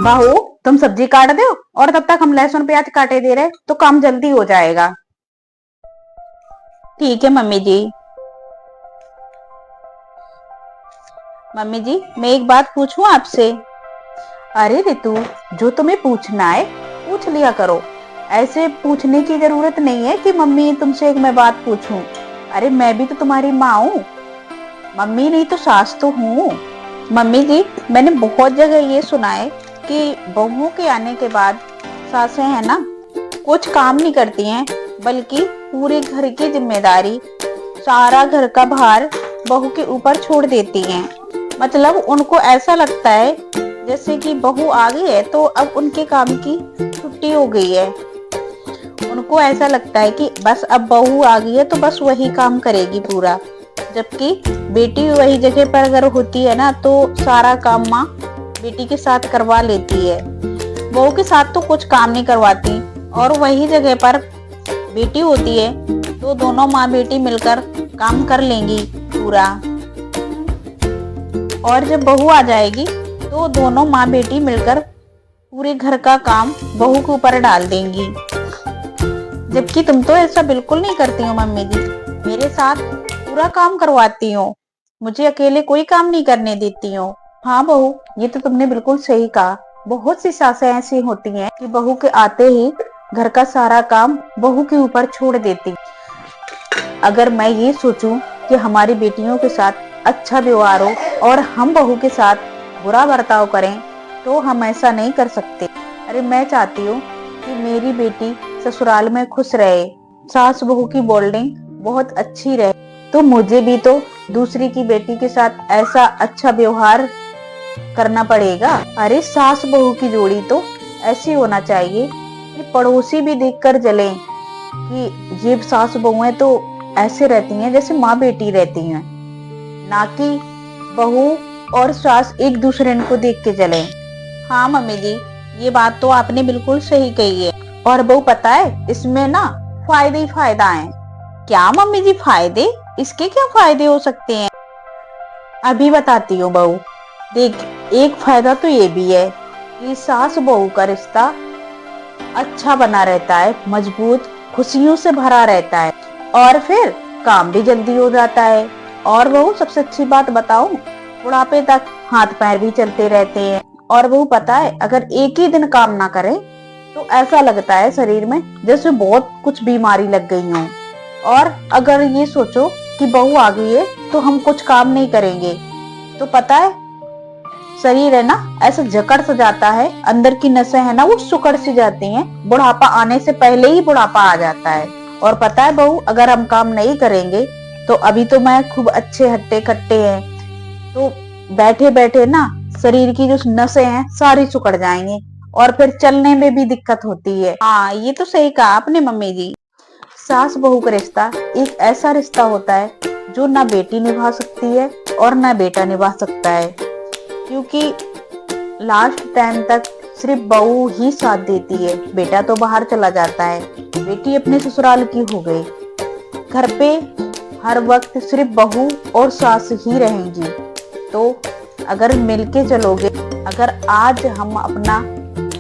बहू, तुम सब्जी काट दो और तब तक हम लहसुन प्याज काटे दे रहे, तो काम जल्दी हो जाएगा। ठीक है मम्मी जी। मम्मी जी, मैं एक बात पूछूं आपसे? अरे रितु, जो तुम्हें पूछना है पूछ लिया करो। ऐसे पूछने की जरूरत नहीं है कि मम्मी तुमसे एक मैं बात पूछूं। अरे मैं भी तो तुम्हारी माँ हूँ। मम्मी नहीं तो सास तो हूँ। मम्मी जी, मैंने बहुत जगह ये सुना है कि बहुओं के आने के बाद सासें है ना, कुछ काम नहीं करती हैं, बल्कि पूरे घर की जिम्मेदारी, सारा घर का भार बहू के ऊपर छोड़ देती हैं। मतलब उनको ऐसा लगता है जैसे कि बहू आ गई है तो अब उनके काम की छुट्टी हो गई है। उनको ऐसा लगता है कि बस अब बहू आ गई है तो बस वही काम करेगी पूरा। जबकि बेटी वही जगह पर अगर होती है ना, तो सारा काम माँ बेटी के साथ करवा लेती है। बहू के साथ तो कुछ काम नहीं करवाती, और वही जगह पर बेटी होती है तो दोनों माँ बेटी मिलकर काम कर लेंगी पूरा। और जब बहू आ जाएगी तो दोनों माँ बेटी मिलकर पूरे घर का काम बहू के ऊपर डाल देंगी। जबकि तुम तो ऐसा बिल्कुल नहीं करती हो मम्मी जी। मेरे साथ पूरा काम करवाती हो, मुझे अकेले कोई काम नहीं करने देती हो। हाँ बहू, ये तो तुमने बिल्कुल सही कहा। बहुत सी सासें ऐसी होती हैं कि बहू के आते ही घर का सारा काम बहू के ऊपर छोड़ देती। अगर मैं ये सोचूं कि हमारी बेटियों के साथ अच्छा व्यवहार हो और हम बहू के साथ बुरा बर्ताव करें, तो हम ऐसा नहीं कर सकते। अरे मैं चाहती हूँ कि मेरी बेटी ससुराल में खुश रहे, सास बहू की बॉन्डिंग बहुत अच्छी रहे, तो मुझे भी तो दूसरी की बेटी के साथ ऐसा अच्छा व्यवहार करना पड़ेगा। अरे सास बहू की जोड़ी तो ऐसी होना चाहिए कि पड़ोसी भी देखकर जले कि ये सास बहू है तो ऐसे रहती हैं जैसे माँ बेटी रहती हैं, ना कि बहू और सास एक दूसरे को देख के जले। हाँ मम्मी जी, ये बात तो आपने बिल्कुल सही कही है। और बहू पता है, इसमें ना फायदे ही फायदा है। क्या मम्मी जी फायदे? इसके क्या फायदे हो सकते हैं? अभी बताती हूँ बहू। देख, एक फायदा तो ये भी है कि सास बहू का रिश्ता अच्छा बना रहता है, मजबूत, खुशियों से भरा रहता है, और फिर काम भी जल्दी हो जाता है। और बहू सबसे अच्छी बात बताऊं, बुढ़ापे तक हाथ पैर भी चलते रहते हैं। और बहू पता है, अगर एक ही दिन काम ना करे तो ऐसा लगता है शरीर में जैसे बहुत कुछ बीमारी लग गई हो। और अगर ये सोचो कि बहू आ गई है तो हम कुछ काम नहीं करेंगे, तो पता है शरीर है ना ऐसा जकड़ सा जाता है, अंदर की नसें है ना वो सुकड़ सी जाती हैं, बुढ़ापा आने से पहले ही बुढ़ापा आ जाता है। और पता है बहू, अगर हम काम नहीं करेंगे तो अभी तो मैं खूब अच्छे हट्टे कट्टे हैं, तो बैठे बैठे ना शरीर की जो नसें हैं सारी सुकड़ जाएंगी, और फिर चलने में भी दिक्कत होती है। हाँ, ये तो सही कहा आपने मम्मी जी। सास बहू का रिश्ता एक ऐसा रिश्ता होता है जो ना बेटी निभा सकती है और ना बेटा निभा सकता है, क्योंकि लास्ट टाइम तक सिर्फ बहू ही साथ देती है, बेटा तो बाहर चला जाता है, बेटी अपने ससुराल की हो गई। घर पे हर वक्त सिर्फ बहू और सास ही रहेंगी। तो अगर मिलके चलोगे, अगर आज हम अपना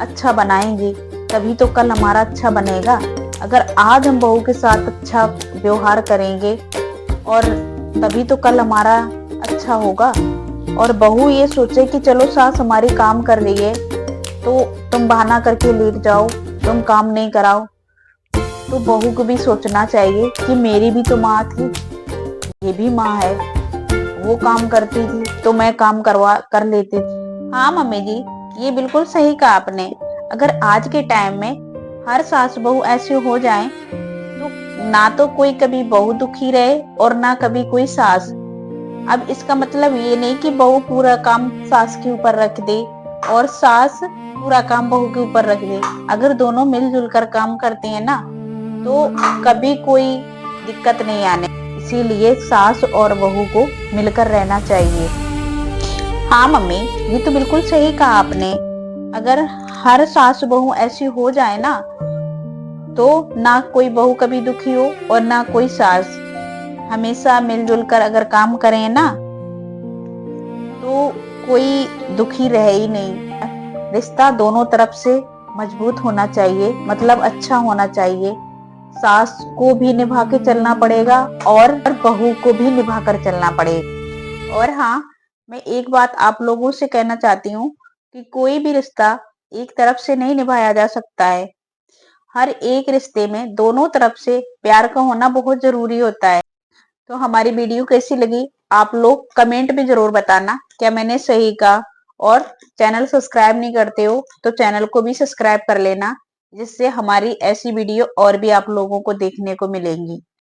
अच्छा बनाएंगे तभी तो कल हमारा अच्छा बनेगा। अगर आज हम बहू के साथ अच्छा व्यवहार करेंगे और तभी तो कल हमारा अच्छा होगा। और बहू ये सोचे कि चलो सास हमारी काम कर रही है तो तुम बहाना करके लेट जाओ, तुम काम नहीं कराओ, तो बहू को भी सोचना चाहिए कि मेरी भी तो माँ थी, ये भी माँ है, वो काम करती थी तो मैं काम करवा कर लेती थी। हाँ मम्मी जी, ये बिल्कुल सही कहा आपने। अगर आज के टाइम में हर सास बहू ऐसे हो जाएं तो ना तो कोई कभी बहू दुखी रहे और ना कभी कोई सास। अब इसका मतलब ये नहीं कि बहू पूरा काम सास के ऊपर रख दे और सास पूरा काम बहू के ऊपर रख दे। अगर दोनों मिलजुल कर काम करते हैं ना, तो कभी कोई दिक्कत नहीं आने। इसीलिए सास और बहू को मिलकर रहना चाहिए। हाँ मम्मी, ये तो बिल्कुल सही कहा आपने। अगर हर सास बहू ऐसी हो जाए ना, तो ना कोई बहू कभी दुखी हो और ना कोई सास। हमेशा मिलजुल कर अगर काम करें ना, तो कोई दुखी रहे ही नहीं। रिश्ता दोनों तरफ से मजबूत होना चाहिए, मतलब अच्छा होना चाहिए। सास को भी निभा के चलना पड़ेगा और बहू को भी निभा कर चलना पड़ेगा। और हाँ, मैं एक बात आप लोगों से कहना चाहती हूँ कि कोई भी रिश्ता एक तरफ से नहीं निभाया जा सकता है। हर एक रिश्ते में दोनों तरफ से प्यार का होना बहुत जरूरी होता है। तो हमारी वीडियो कैसी लगी आप लोग कमेंट में जरूर बताना, क्या मैंने सही कहा? और चैनल सब्सक्राइब नहीं करते हो तो चैनल को भी सब्सक्राइब कर लेना, जिससे हमारी ऐसी वीडियो और भी आप लोगों को देखने को मिलेंगी।